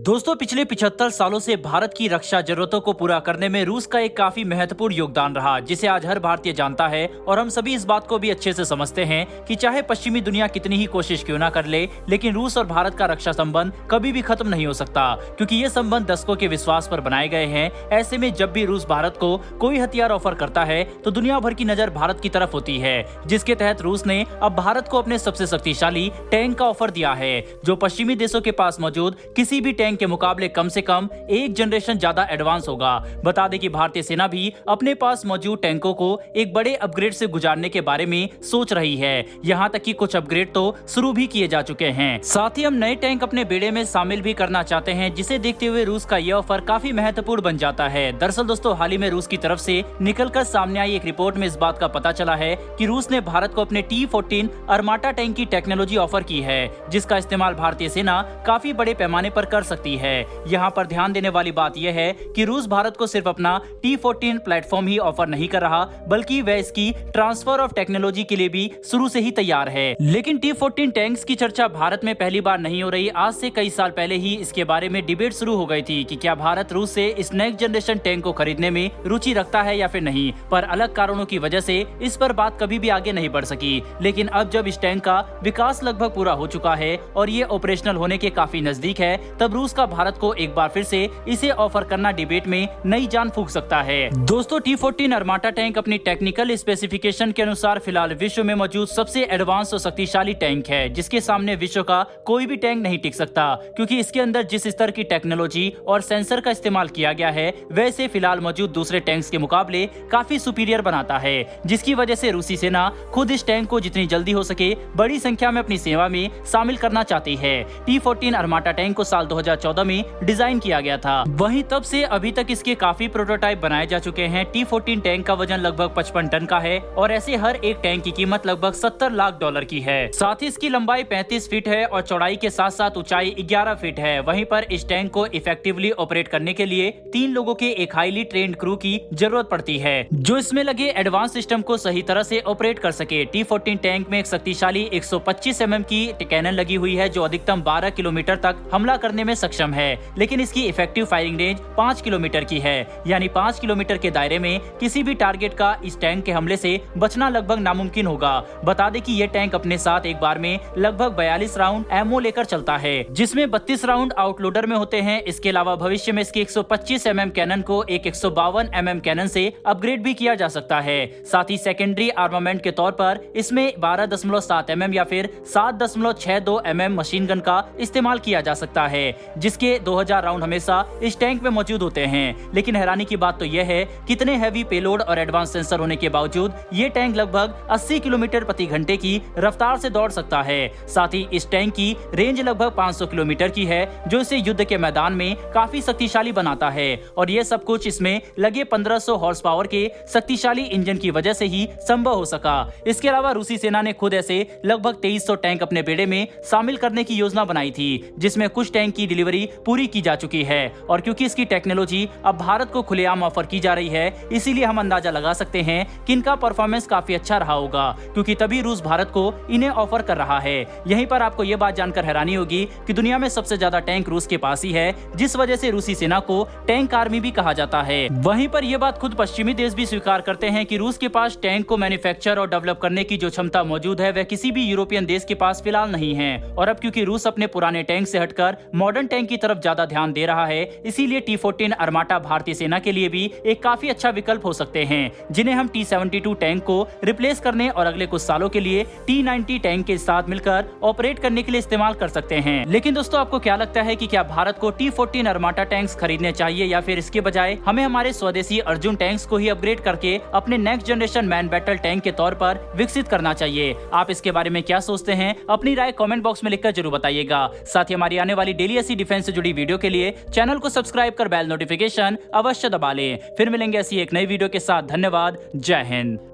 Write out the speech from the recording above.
दोस्तों पिछले 75 सालों से भारत की रक्षा जरूरतों को पूरा करने में रूस का एक काफी महत्वपूर्ण योगदान रहा, जिसे आज हर भारतीय जानता है। और हम सभी इस बात को भी अच्छे से समझते हैं कि चाहे पश्चिमी दुनिया कितनी ही कोशिश क्यों ना कर ले, लेकिन रूस और भारत का रक्षा संबंध कभी भी खत्म नहीं हो सकता, क्योंकि ये संबंध दशकों के विश्वास पर बनाए गए हैं। ऐसे में जब भी रूस भारत को कोई हथियार ऑफर करता है तो दुनिया भर की नजर भारत की तरफ होती है, जिसके तहत रूस ने अब भारत को अपने सबसे शक्तिशाली टैंक का ऑफर दिया है, जो पश्चिमी देशों के पास मौजूद किसी भी टैंक के मुकाबले कम से कम एक जनरेशन ज्यादा एडवांस होगा। बता दें कि भारतीय सेना भी अपने पास मौजूद टैंकों को एक बड़े अपग्रेड से गुजारने के बारे में सोच रही है। यहाँ तक कि कुछ अपग्रेड तो शुरू भी किए जा चुके हैं। साथ ही हम नए टैंक अपने बेड़े में शामिल भी करना चाहते हैं, जिसे देखते हुए रूस का यह ऑफर काफी महत्वपूर्ण बन जाता है। दरअसल दोस्तों, हाल ही में रूस की तरफ से निकलकर सामने आई एक रिपोर्ट में इस बात का पता चला है कि रूस ने भारत को अपने T-14 अर्माटा टैंक की टेक्नोलॉजी ऑफर की है, जिसका इस्तेमाल भारतीय सेना काफी बड़े पैमाने पर कर सकती है। यहाँ पर ध्यान देने वाली बात यह है कि रूस भारत को सिर्फ अपना T-14 प्लेटफॉर्म ही ऑफर नहीं कर रहा, बल्कि वह इसकी ट्रांसफर ऑफ टेक्नोलॉजी के लिए भी शुरू से ही तैयार है। लेकिन T-14 टैंक्स की चर्चा भारत में पहली बार नहीं हो रही। आज से कई साल पहले ही इसके बारे में डिबेट शुरू हो गई थी कि क्या भारत रूस से इस नेक्स्ट जनरेशन टैंक को खरीदने में रुचि रखता है या फिर नहीं, पर अलग कारणों की वजह से इस पर बात कभी भी आगे नहीं बढ़ सकी। लेकिन अब जब इस टैंक का विकास लगभग पूरा हो चुका है और ये ऑपरेशनल होने के काफी नजदीक है, तब रूस का भारत को एक बार फिर से इसे ऑफर करना डिबेट में नई जान फूंक सकता है। दोस्तों, T-14 अर्माटा टैंक अपनी टेक्निकल स्पेसिफिकेशन के अनुसार फिलहाल विश्व में मौजूद सबसे एडवांस और शक्तिशाली टैंक है, जिसके सामने विश्व का कोई भी टैंक नहीं टिक सकता, क्योंकि इसके अंदर जिस स्तर की टेक्नोलॉजी और सेंसर का इस्तेमाल किया गया है वैसे फिलहाल मौजूद दूसरे टैंक्स के मुकाबले काफी सुपीरियर बनाता है, जिसकी वजह से रूसी सेना खुद इस टैंक को जितनी जल्दी हो सके बड़ी संख्या में अपनी सेवा में शामिल करना चाहती है। T-14 अर्माटा टैंक को साल 2014 में डिजाइन किया गया था। वहीं तब से अभी तक इसके काफी प्रोटोटाइप बनाए जा चुके हैं। T-14 टैंक का वजन लगभग 55 टन का है और ऐसे हर एक टैंक की कीमत लगभग $70 लाख की है। साथ ही इसकी लंबाई 35 फीट है और चौड़ाई के साथ साथ ऊंचाई 11 फीट है। वहीं पर इस टैंक को इफेक्टिवली ऑपरेट करने के लिए 3 लोगों के एक हाईली ट्रेन्ड क्रू की जरूरत पड़ती है, जो इसमें लगे एडवांस सिस्टम को सही तरह से ऑपरेट कर सके। T-14 टैंक में एक शक्तिशाली 125 mm की कैनन लगी हुई है, जो अधिकतम 12 किलोमीटर तक हमला करने में सक्षम है। लेकिन इसकी इफेक्टिव फायरिंग रेंज 5 किलोमीटर की है, यानी 5 किलोमीटर के दायरे में किसी भी टारगेट का इस टैंक के हमले से बचना लगभग नामुमकिन होगा। बता दें कि यह टैंक अपने साथ एक बार में लगभग 42 राउंड एमओ लेकर चलता है, जिसमें 32 राउंड आउटलोडर में होते हैं। इसके अलावा भविष्य में इसकी 125 mm कैनन को एक 152 mm कैनन से अपग्रेड भी किया जा सकता है। साथ ही सेकेंडरी आर्मामेंट के तौर पर इसमें 12.7 mm या फिर 7.62 mm मशीन गन का इस्तेमाल किया जा सकता है, जिसके 2000 राउंड हमेशा इस टैंक में मौजूद होते हैं। लेकिन हैरानी की बात तो यह है कि इतने हैवी पेलोड और एडवांस सेंसर होने के बावजूद ये टैंक लगभग 80 किलोमीटर प्रति घंटे की रफ्तार से दौड़ सकता है। साथ ही इस टैंक की रेंज लगभग 500 किलोमीटर की है, जो इसे युद्ध के मैदान में काफी शक्तिशाली बनाता है। और ये सब कुछ इसमें लगे 1500 हॉर्स पावर के शक्तिशाली इंजन की वजह से ही संभव हो सका। इसके अलावा रूसी सेना ने खुद ऐसे लगभग 2300 टैंक अपने बेड़े में शामिल करने की योजना बनाई थी, जिसमें कुछ टैंक की डिलीवरी पूरी की जा चुकी है। और क्योंकि इसकी टेक्नोलॉजी अब भारत को खुलेआम ऑफर की जा रही है, इसीलिए हम अंदाजा लगा सकते हैं कि इनका परफॉर्मेंस काफी अच्छा रहा होगा, क्योंकि तभी रूस भारत को इन्हें ऑफर कर रहा है। यहीं पर आपको यह बात जानकर हैरानी होगी कि दुनिया में सबसे ज्यादा टैंक रूस के पास ही है, जिस वजह से रूसी सेना को टैंक आर्मी भी कहा जाता है। वहीं पर यह बात खुद पश्चिमी देश भी स्वीकार करते हैं कि रूस के पास टैंक को मैन्युफैक्चर और डेवलप करने की जो क्षमता मौजूद है वह किसी भी यूरोपियन देश के पास फिलहाल नहीं है। और अब क्योंकि रूस अपने पुराने टैंक से हटकर मॉडर्न टैंक की तरफ ज्यादा ध्यान दे रहा है, इसीलिए T-14 अर्माटा भारतीय सेना के लिए भी एक काफी अच्छा विकल्प हो सकते हैं, जिन्हें हम T-72 टैंक को रिप्लेस करने और अगले कुछ सालों के लिए T-90 टैंक के साथ मिलकर ऑपरेट करने के लिए इस्तेमाल कर सकते हैं। लेकिन दोस्तों, आपको क्या लगता है कि क्या भारत को T-14 अर्माटा टैंक्स खरीदने चाहिए या फिर इसके बजाय हमें हमारे स्वदेशी अर्जुन टैंक्स को ही अपग्रेड करके अपने next generation man battle tank के तौर पर विकसित करना चाहिए? आप इसके बारे में क्या सोचते हैं? अपनी राय कमेंट बॉक्स में लिखकर जरूर बताइएगा। साथ ही हमारी आने वाली डेली ऐसी डिफेंस से जुड़ी वीडियो के लिए चैनल को सब्सक्राइब कर बेल नोटिफिकेशन अवश्य दबा लें। फिर मिलेंगे ऐसी एक नई वीडियो के साथ। धन्यवाद। जय हिंद।